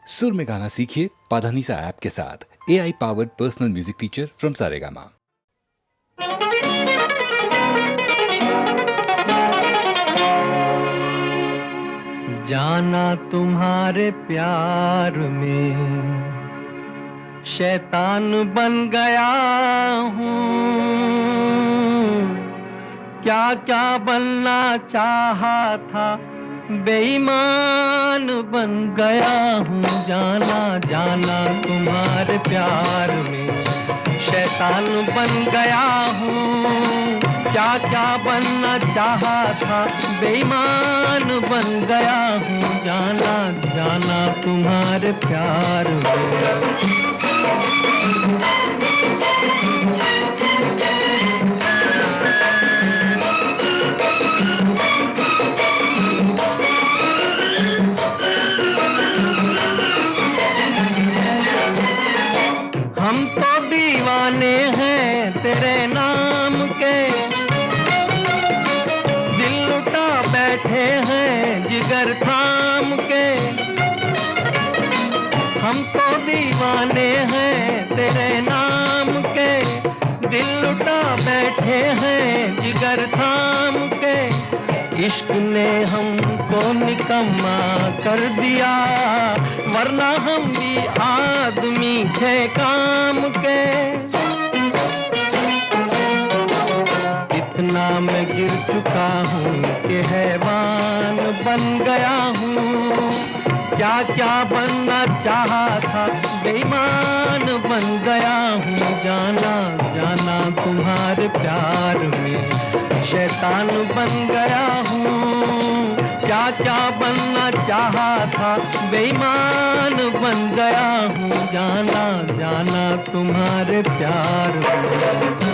सुर में गाना सीखिए पाधानीसा ऐप के साथ। AI powered personal music teacher from Saregama. जाना तुम्हारे प्यार में शैतान बन गया हूँ, क्या क्या बनना चाहा था बेईमान बन गया हूँ। जाना जाना तुम्हारे प्यार में शैतान बन गया हूँ, क्या क्या बनना चाहा था बेईमान बन गया हूँ। जाना जाना तुम्हारे प्यार में। हम तो दीवाने हैं तेरे नाम के, दिल लुटा बैठे हैं जिगर थाम के। हम तो दीवाने हैं तेरे नाम के, दिल लुटा बैठे हैं जिगर थाम के। इश्क ने हमको निकम्मा कर दिया, वरना हम भी आदमी थे काम के। इतना मैं गिर चुका हूँ कि हैवान बन गया हूँ, क्या क्या बनना चाहा था बेईमान बन गया हूँ। जाना जाना तुम्हारे प्यार में शैतान बन गया हूँ, क्या क्या बनना चाहा था बेईमान बन गया हूँ। जाना जाना तुम्हारे प्यार में।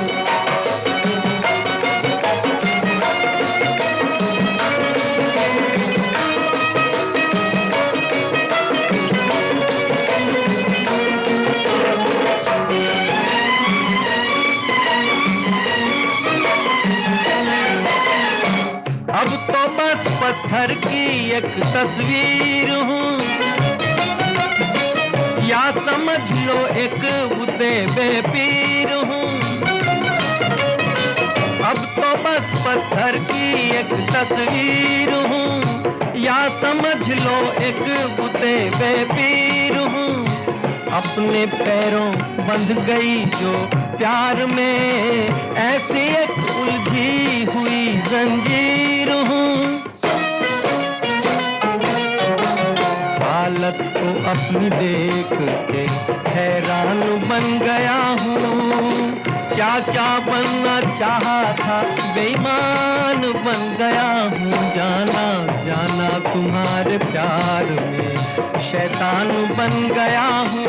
अब तो बस पत्थर की एक तस्वीर हूँ, या समझ लो एक बुद्दे बेपीर हूँ। अब तो बस पत्थर की एक तस्वीर हूँ, या समझ लो एक बुद्दे बेपीर हूँ। अपने पैरों बंध गई जो प्यार में, ऐसी एक उलझी हुई जंजीर हूँ। हालत को अपनी देख के हैरान बन गया हूँ, क्या क्या बनना चाहा था बेईमान बन गया हूँ। जाना जाना तुम्हारे प्यार में शैतान बन गया हूँ,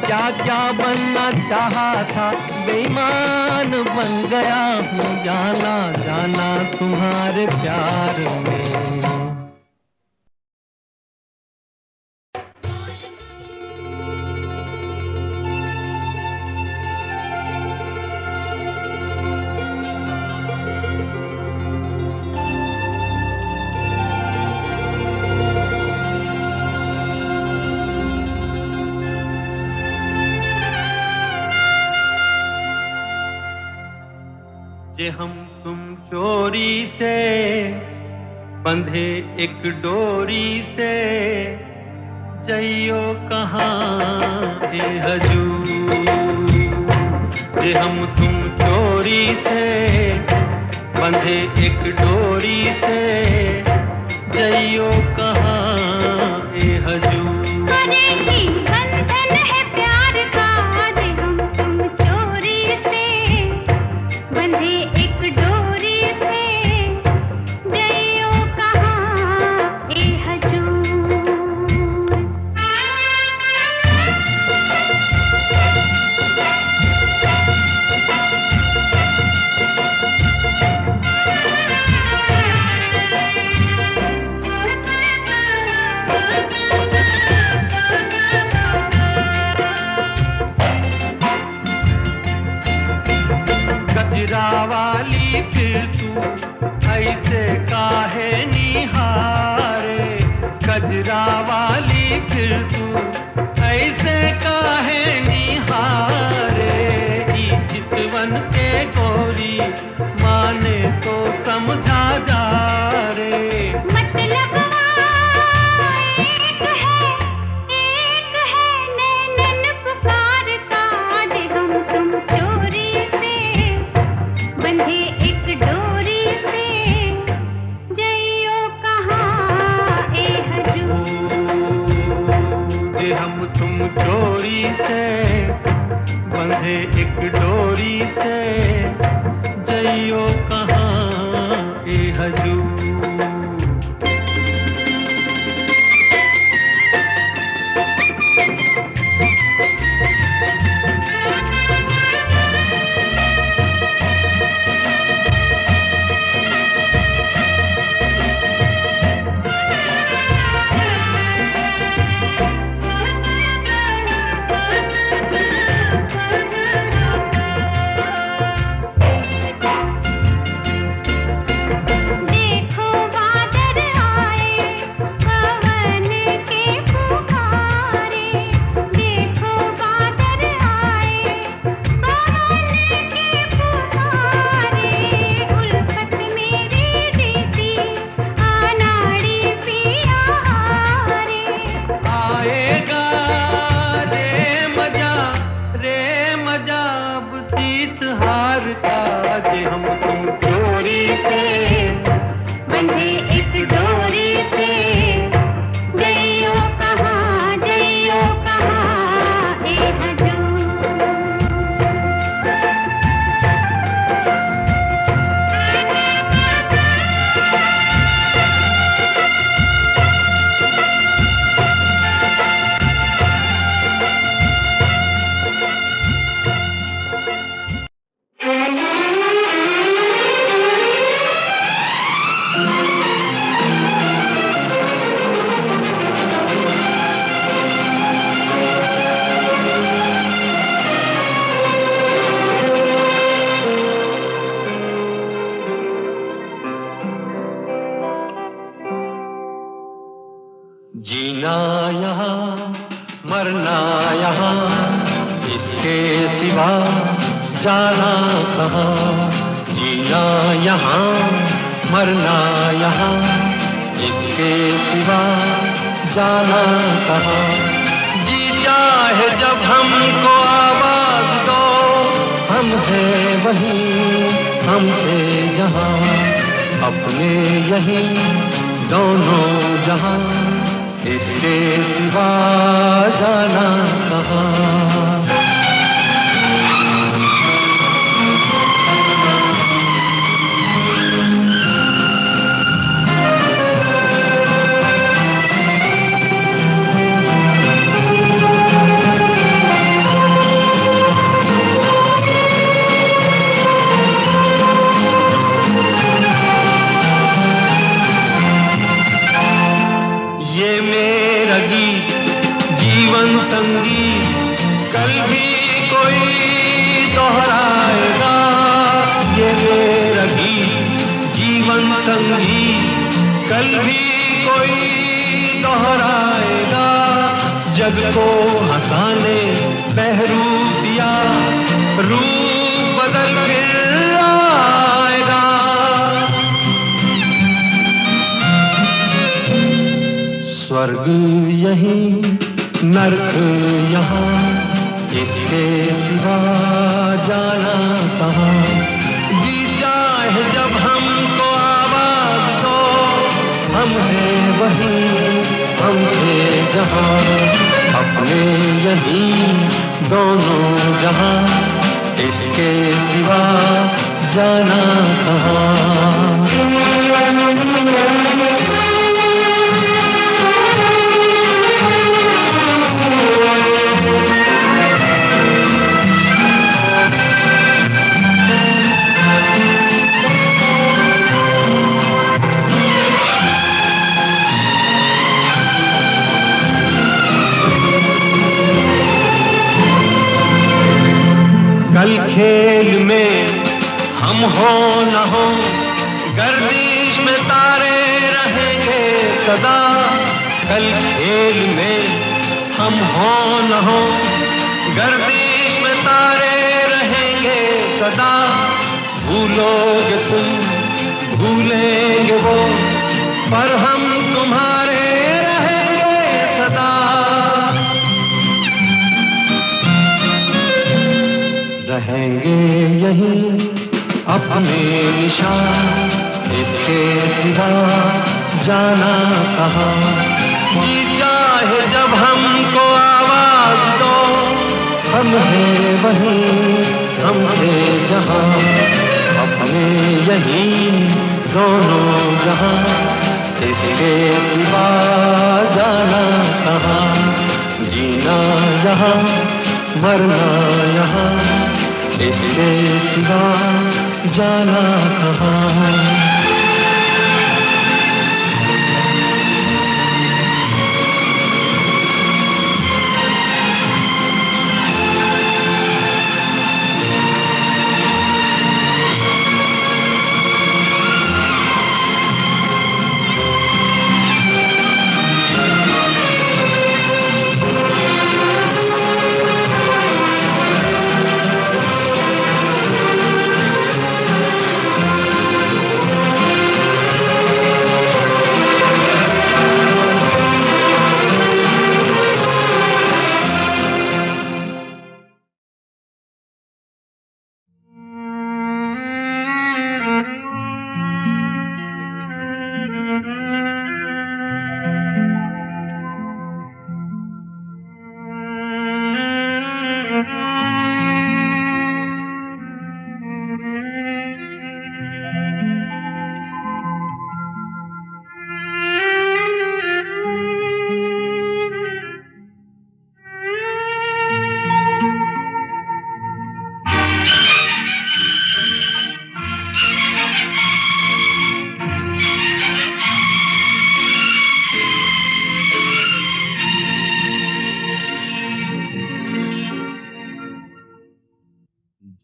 क्या क्या बनना चाहा था बेईमान बन गया हूँ। जाना जाना तुम्हारे प्यार में। जे हम तुम चोरी से बंधे एक डोरी से, जइयो कहाँ ए हजूर। जे हम तुम चोरी से बंधे एक डोरी से, जइयो कहाँ ए हजूर। से, बंधे एक डोरी से, जइयो कहाँ ए हजूर। हार का जे हम तुम चोरी से, बंधे एक डोरी से, जइयो कहाँ ए हजूर। जीना यहाँ मरना यहाँ, इसके सिवा जाना कहाँ। जीना यहाँ मरना यहाँ, इसके सिवा जाना कहाँ। जी चाहे जब हमको आवाज दो, हम हैं वहीं हम थे जहाँ, अपने यहीं दोनों जहाँ, इसके सिवा जाना कहाँ। ये मेरा गीत जीवन संगीत, कल भी कोई दोहराएगा। ये मेरा गीत जीवन संगीत, कल भी कोई दोहराएगा। जग को हंसाने बहरूप दिया, रूप बदल फिर आएगा। स्वर्ग यहीं नरक यहाँ, इसके सिवा जाना कहाँ। जी चाहे जब हमको आवाज दो, हम हैं वहीं हम थे जहाँ, अपने यहीं दोनों जहाँ, इसके सिवा जाना कहाँ। कल खेल में हम हो न हो, गर्दिश में तारे रहेंगे सदा। कल खेल में हम हो न हो, गर्दिश में तारे रहेंगे सदा। भूलोगे तुम भूलेंगे वो, पर हम तुम्हारे रहेंगे सदा। रहेंगे यहीं अपने निशान, इसके सिवा जाना कहाँ। जी चाहे जब हमको आवाज दो, हैं वहीं हम थे जहाँ, अपने यही दोनों जहाँ, इसके सिवा जाना कहाँ, जीना यहाँ मरना यहाँ, इसके सिवा जाना कहाँ।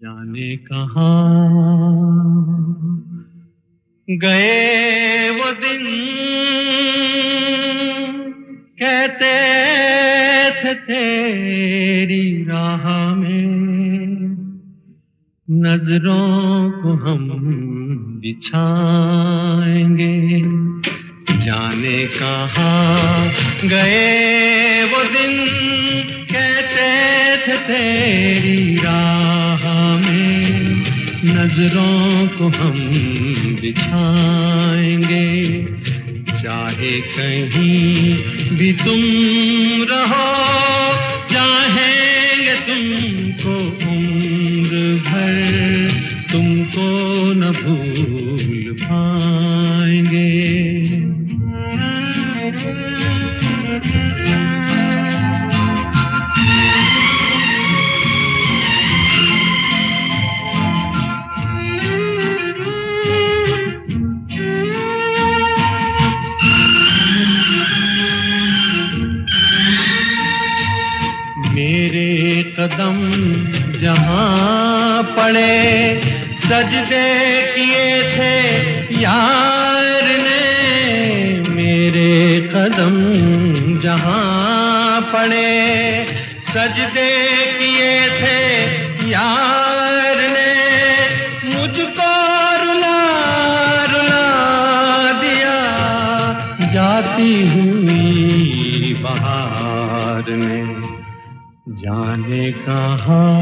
जाने कहाँ गए वो दिन, कहते थे तेरी राह में नजरों को हम बिछाएंगे। जाने कहाँ गए वो दिन, कहते थे तेरी राह में नजरों को हम बिछाएंगे। चाहे कहीं भी तुम रहो, चाहेंगे तुमको उम्र भर, तुमको न भूल पाएंगे। मेरे कदम जहाँ पड़े, सजदे किए थे यार ने। मेरे कदम जहाँ पड़े, सजदे किए थे यार ने। मुझको रुला रुला दिया जाती हुई बहार ने। जाने कहाँ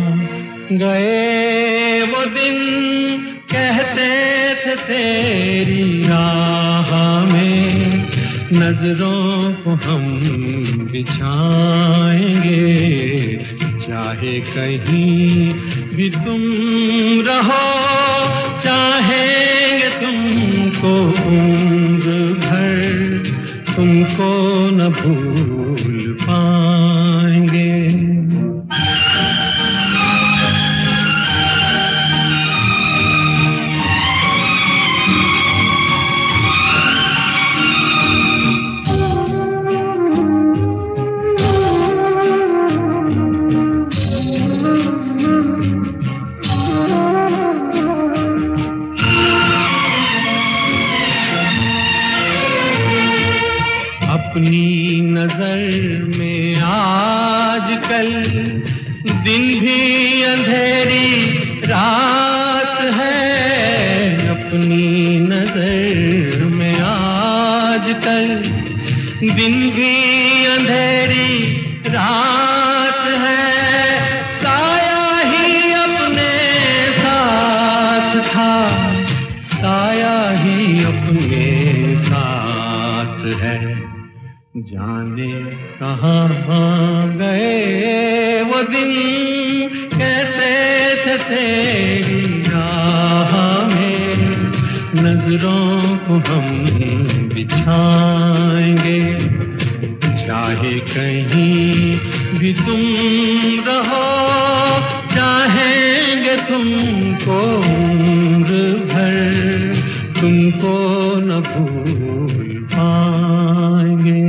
गए वो दिन, कहते थे तेरी राह में नजरों को हम बिछाएंगे। चाहे कहीं भी तुम रहो, चाहेंगे तुमको उम्र भर, तुमको न भूल पाएंगे। अपनी नजर में आजकल दिन भी अंधेरी रात है। अपनी नजर में आजकल दिन भी अंधेरी रात है। साया ही अपने साथ था, साया ही अपने साथ है। जाने कहाँ गए वो दिन, तेरी राह में नजरों को हम बिछाएंगे, चाहे कहीं भी तुम रहो, चाहेंगे तुमको उम्र भर, तुमको न भूल पाएंगे।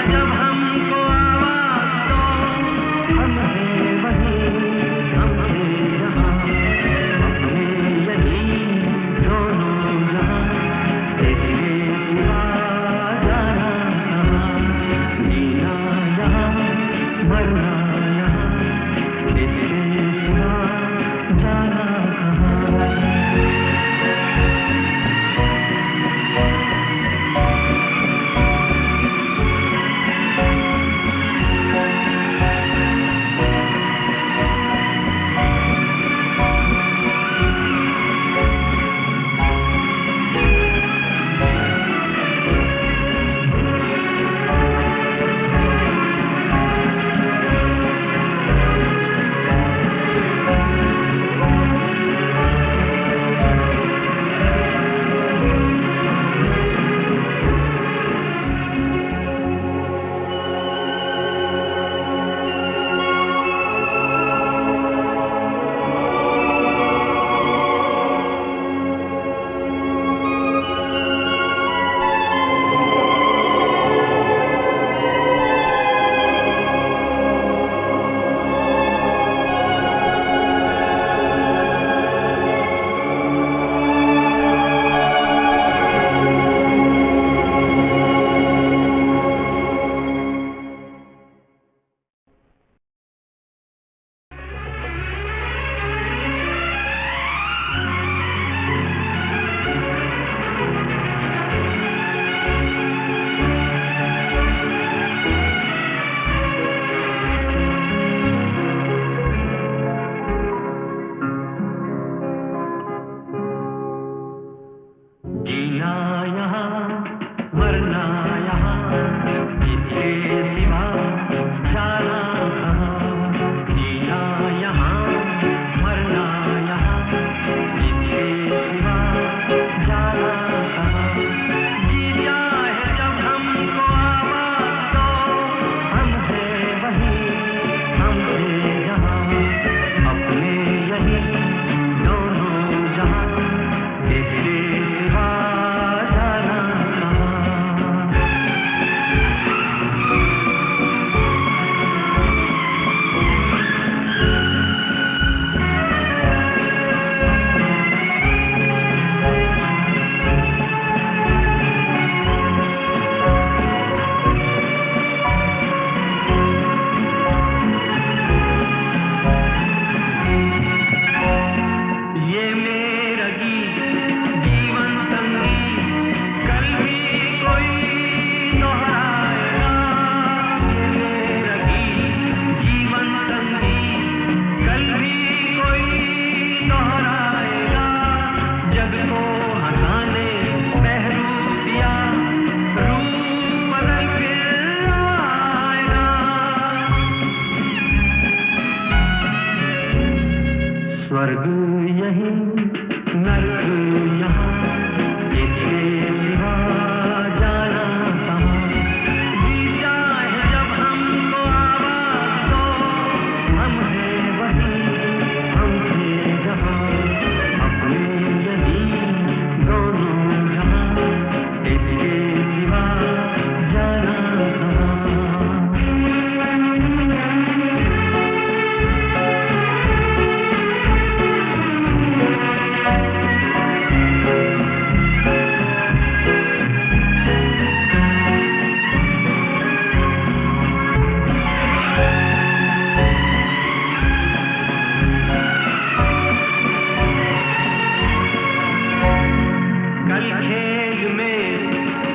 जब हम स्वर्ग यही नरक यहाँ, इसके सिवा जाना कहाँ। जी चाहे जब हमको आवाज़ दो, हम हैं वहीं, हम थे जहाँ, अपने यही दोनों जहाँ, इसके सिवा जाना कहाँ। कल खेल में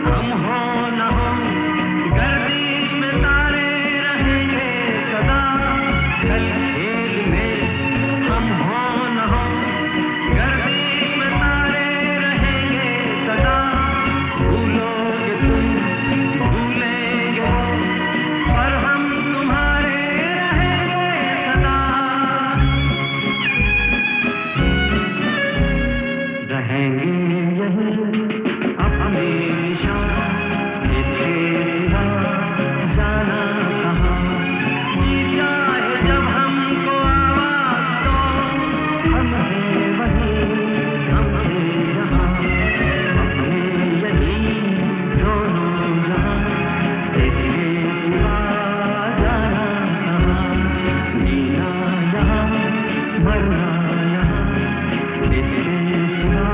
हम हो न हो, गर्दिश में तारे रहेंगे सदा। कल खेल में हम हो न हो, गर्दिश में तारे रहेंगे सदा। भूलोगे तुम, भूलेंगे वो, पर हम तुम्हारे रहेंगे सदा। रहेंगे यही अपने निशान, इसके सिवा जाना कहाँ। जी चाहे जब हमको आवाज़ दो, हम हैं वहीं, हम थे जहाँ, अपने यही दोनों जहाँ, इसके सिवा जाना कहाँ। जीना यहाँ, मरना यहाँ, इसके सिवा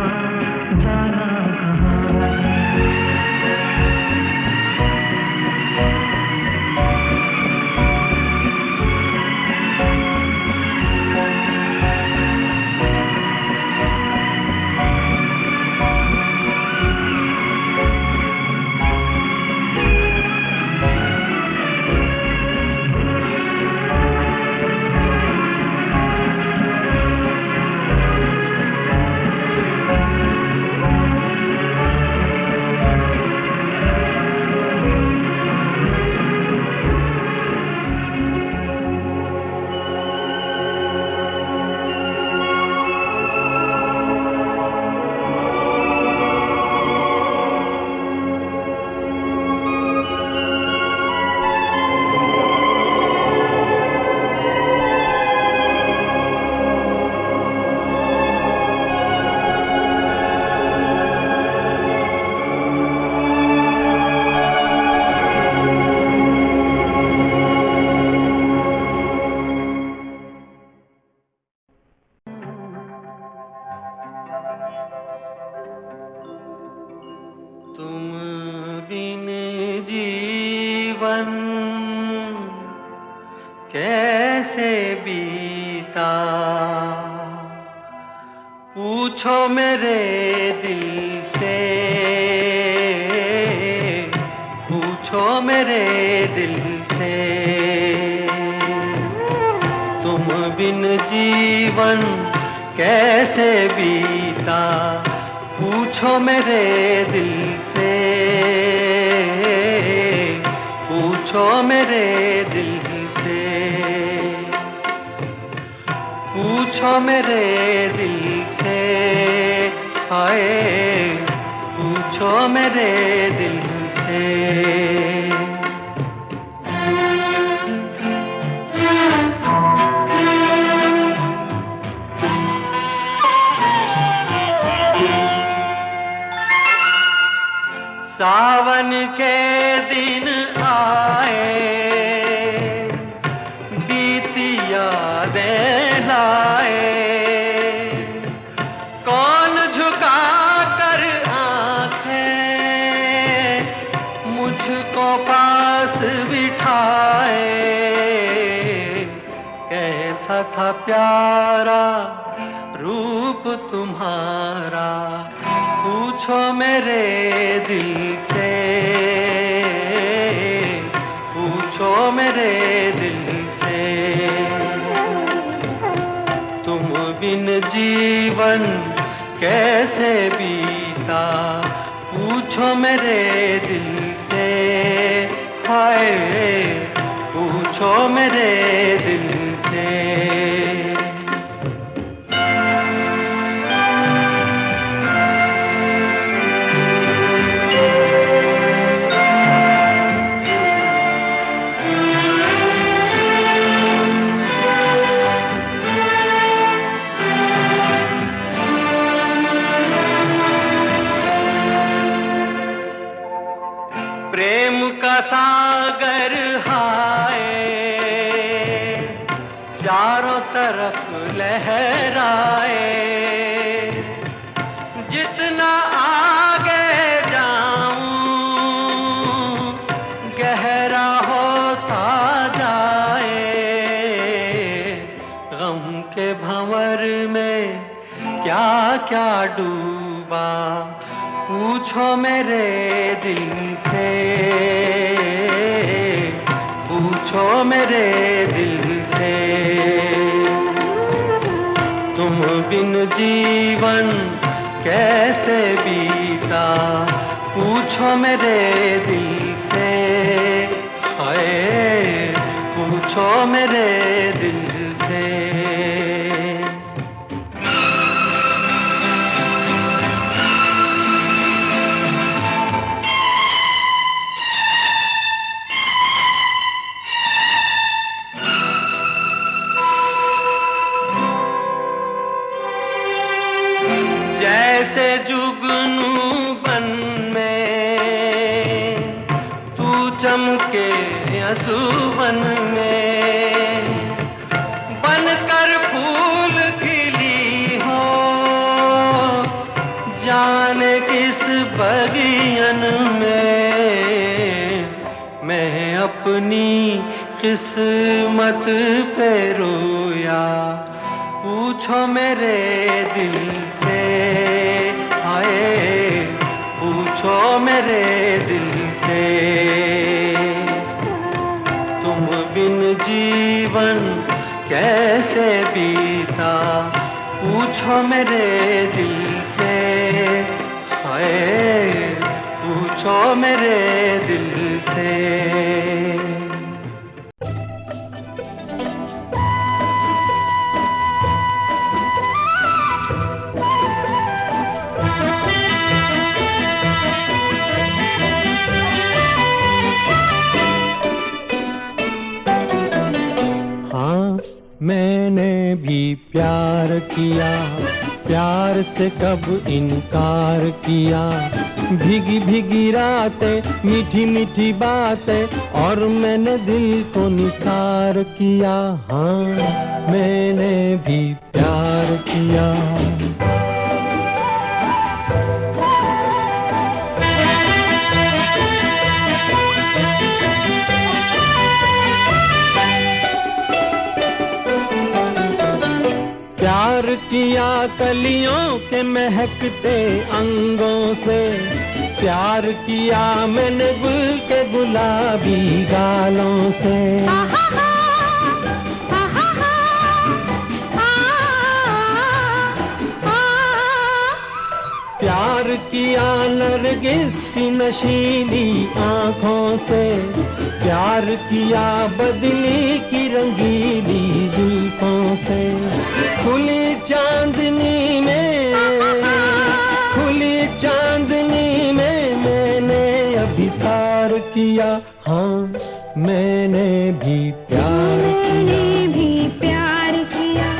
जाना कहाँ। तुम बिन जीवन कैसे बीता, पूछो मेरे दिल से, पूछो मेरे दिल से। तुम बिन जीवन कैसे बीता, पूछो मेरे दिल से, पूछो मेरे दिल से, पूछो मेरे दिल से। हाय पूछो मेरे दिल से। सावन के दिन आए, बीती यादें लाए, कौन झुका कर आंखें मुझको पास बिठाए। कैसा था प्यारा रूप तुम्हारा, पूछो मेरे दिल से, पूछो मेरे दिल से। तुम बिन जीवन कैसे बीता, पूछो मेरे दिल से। हाय पूछो मेरे दिल से। सागर हाय चारों तरफ लहराए, जितना आगे जाऊं गहरा होता जाए, गम के भंवर में क्या क्या डूबा पूछो मेरे दिल से, पूछो मेरे दिल से। तुम बिन जीवन कैसे बीता पूछो मेरे दिल से, हाय पूछो मेरे दिल से। जैसे जुगनू बन में तू चमके असुवन में, बनकर फूल खिली हो जाने किस बगियन में, मैं अपनी किस्मत पे रोया पूछो मेरे दिल से, हाय पूछो मेरे दिल से। तुम बिन जीवन कैसे बीता पूछो मेरे दिल से, हाय पूछो मेरे दिल से। मैंने भी प्यार किया, प्यार से कब इनकार किया, भीगी भीगी रातें मीठी मीठी बातें और मैंने दिल को निसार किया। हाँ मैंने भी प्यार किया। प्यार किया कलियों के महकते अंगों से, प्यार किया मैंने गुल के गुलाबी गालों से। प्यार किया नरगिस की नशीली आँखों से, प्यार किया बदली की रंगीली जुल्फों से। खुली चांदनी में, खुली चांदनी में मैंने अभिसार किया। हाँ मैंने भी प्यार किया, भी प्यार किया।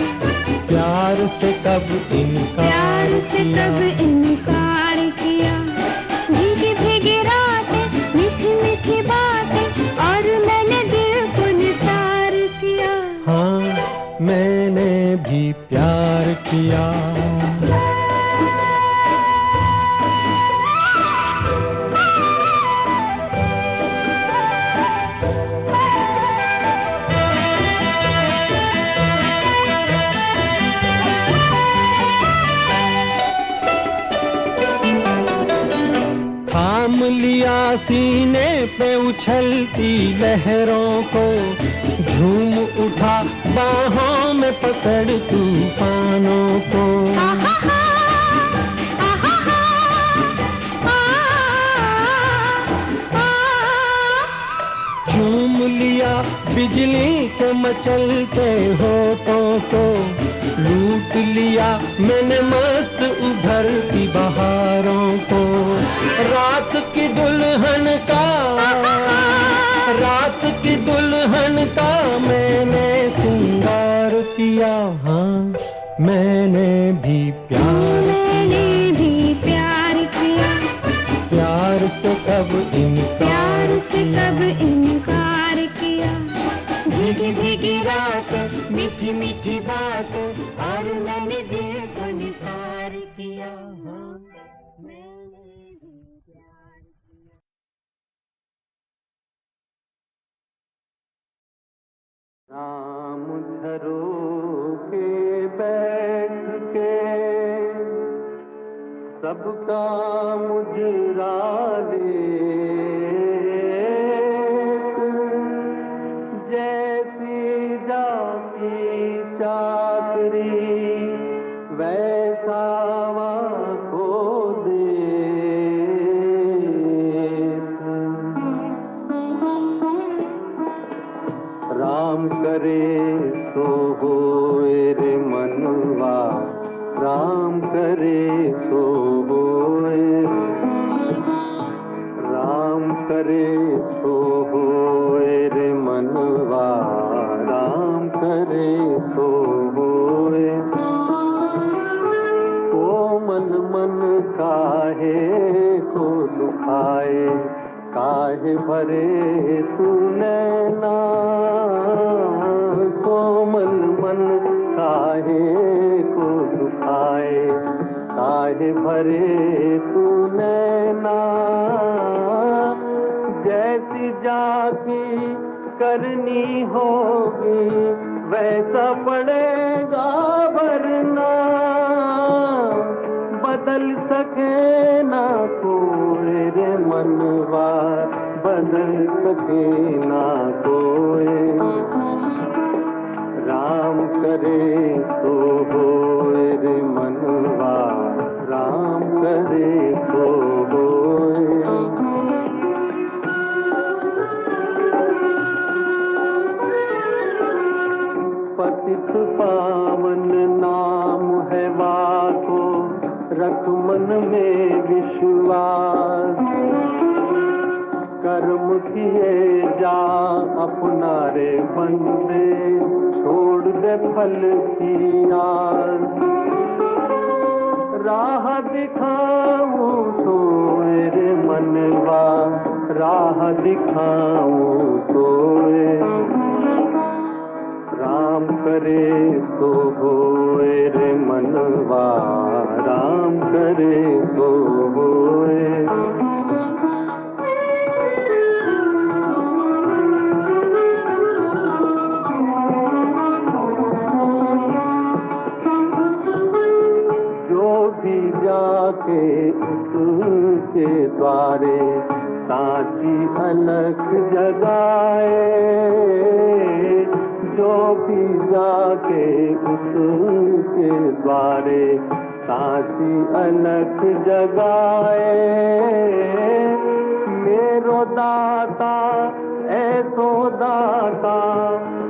प्यार से कब इनकार, प्यार से कब इनकार किया, भीगी भीगी रातें मीठी मीठी बातें और मैंने दिल को निसार किया। हाँ मैंने भी प्यार किया। थाम लिया सीने पे उछलती लहरों को, झूम उठा बाहों में पकड़ तूफानों को। झूम लिया बिजली के मचलते होठों को, लूट लिया मैंने मस्त उभरती बहारों को। रात की दुल्हन का, रात की दुल्हन का मैंने श्रृंगार किया। हाँ मैंने भी प्यार किया, मैंने भी प्यार किया। प्यार से कब इनकार, प्यार से कब राम झरोखे बैठ के सबका मुजरा लेत, जैसी जाती चाकरी वैसा को देत। राम करे सो होए रे मनवा, राम करे सो होए, राम करे सो होए रे मनवा, राम करे सो होए। कोमल मन काहे को दुखाए, काहे भरे तू नैना, कोमल मन काहे को दुखाए, काहे भरे तू नैना। जैसी जाती करनी होगी वैसा पड़ेगा भरना, बदल सके ना कोई रे मनवा, बदल सके ना कोई। राम करे तो होए रे मनवा, राम करे तो होए। पतित पावन नाम है वाको, रख मन में विश्वास। कर्म किए जा अपना रे बंदे, छोड़ दे फल की आस। राह दिखाऊं तो रे मनवा, राह दिखाऊं तो। राम करे तो होए रे मनवा, राम करे तो होए। जो भी जाके उसके द्वारे साची अलख जगाए, जो भी जाके उसके द्वारे साची अलख जगाए। मेरो दाता ऐसो दाता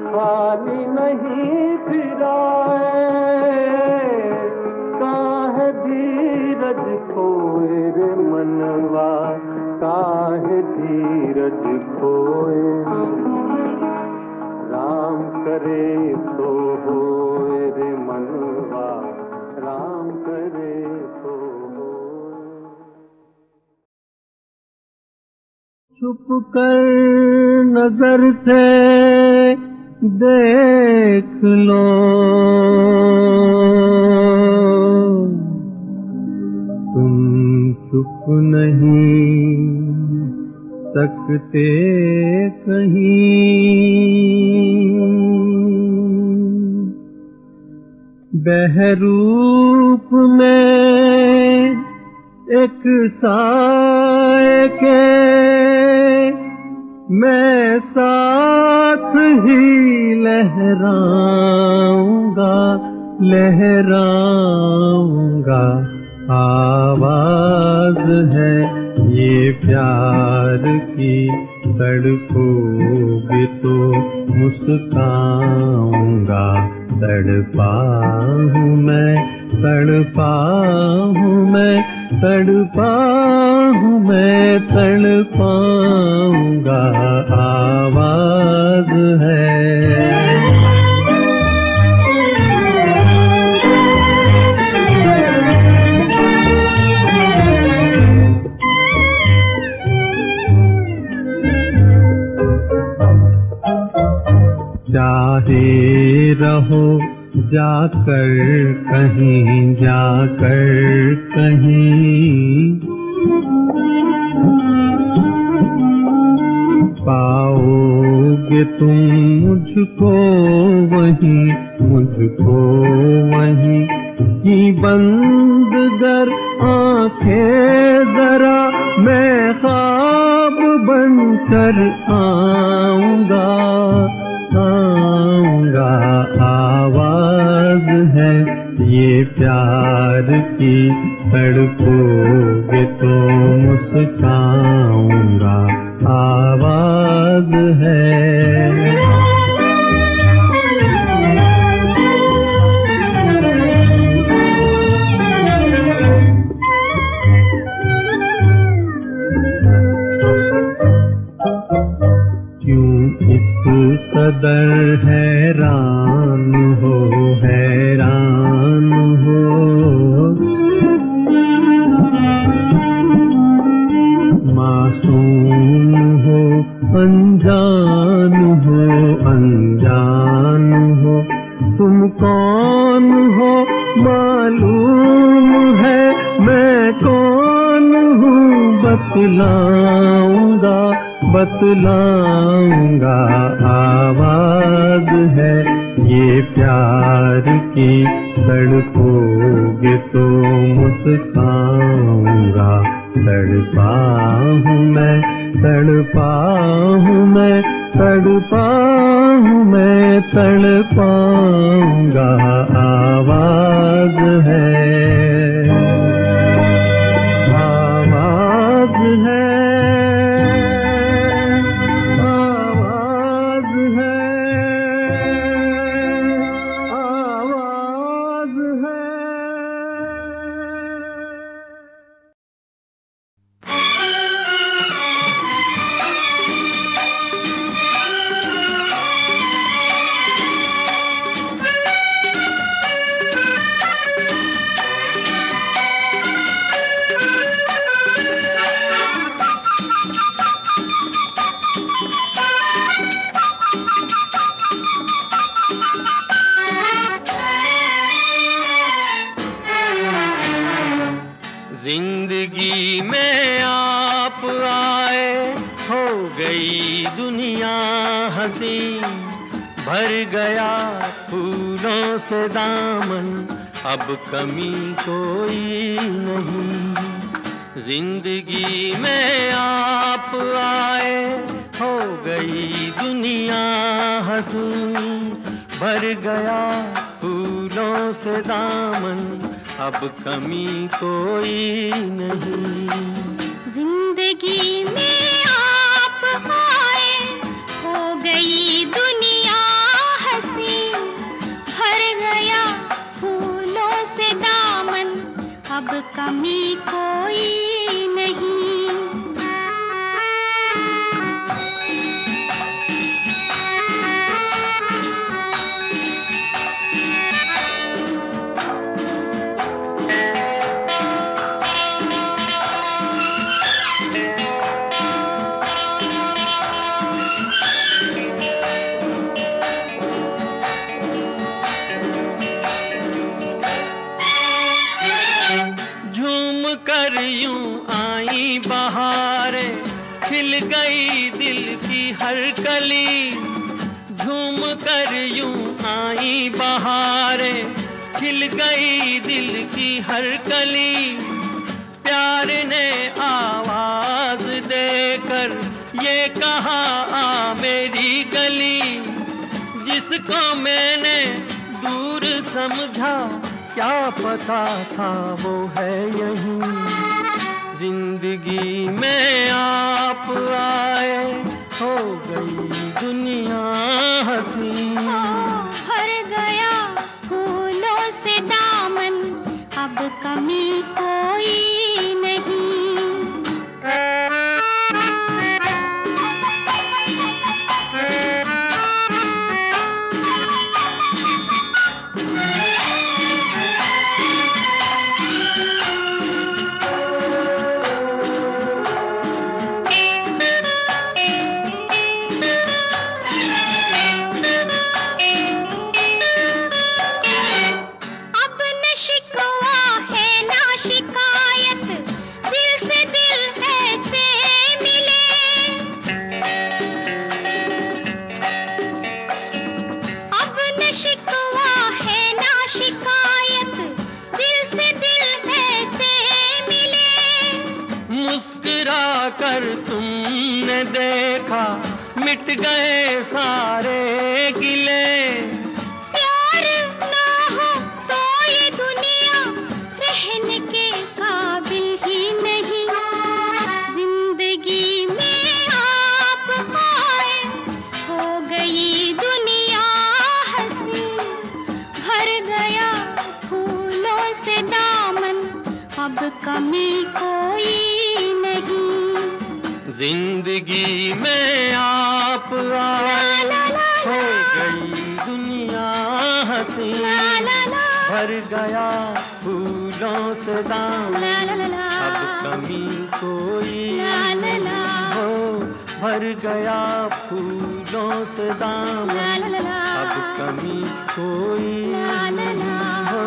खाली नहीं फिराए, काहे धीरज खोए रे मनवा, काहे धीरज खोए। राम करे तो होए रे मनवा, राम करे तो होए। छुप कर नजर से देख लो, तुम छुप नहीं सकते कहीं। बहरूप में एक साए के मैं साथ ही लहराऊंगा, लहराऊंगा। आवाज है ये प्यार की, तड़पोगे तो मुस्काऊंगा। तड़पा हूँ मैं, तड़पा हूँ मैं, तड़पा हूँ मैं, तड़पाऊंगा। आवाज है। चाहे रहो जाकर कहीं, जाकर कहीं, पाओगे रखोगे तुम मुझको वहीं की बंद कर आंखें जरा, मैं ख्वाब बनकर आऊंगा। आवाज है ये प्यार की, तड़पोगे तो मुस्काऊंगा। आवाज है। कदर हैरान हो मासूम हो, अनजान हो, तुम कौन हो मालूम है मैं कौन हूँ, बतलाऊंगा। आवाज है ये प्यार की, तड़पोगे तो मुस्काऊंगा। तड़पा हूँ मैं, तड़पाऊंगा। आवाज है, आवाज है। जिंदगी में आप आए, हो गई दुनिया हंसी, भर गया फूलों से दामन, अब कमी कोई नहीं। जिंदगी में आप आए, हो गई दुनिया हंसी, भर गया फूलों से दामन, अब कमी कोई नहीं। जिंदगी में आप आए, हो गई दुनिया हंसी, भर गया फूलों से दामन, अब कमी कोई नहीं। यूं आई बहारें, खिल गई दिल की हर कली, झूम कर यूं आई बहारें, खिल गई दिल की हर कली। प्यार ने आवाज देकर ये कहा आ मेरी गली, जिसको मैंने दूर समझा क्या पता था वो है यहीं। जिंदगी में आप आए, हो गई दुनिया हंसी, भर गया फूलों से दामन, अब कमी कोई नहीं। देखा मिट गए सारे गिले। प्यार ना हो तो ये दुनिया रहने के काबिल ही नहीं। जिंदगी में आप आए हो गई दुनिया हंसी। भर गया फूलों से दामन अब कमी कोई नहीं। जिंदगी में आप आए हो गई दुनिया हंसी। भर गया फूलों से दामन अब कमी कोई नहीं हो। भर गया फूलों से दामन अब कमी कोई नहीं हो।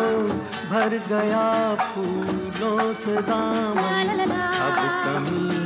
भर गया फूलों से दामन अब कमी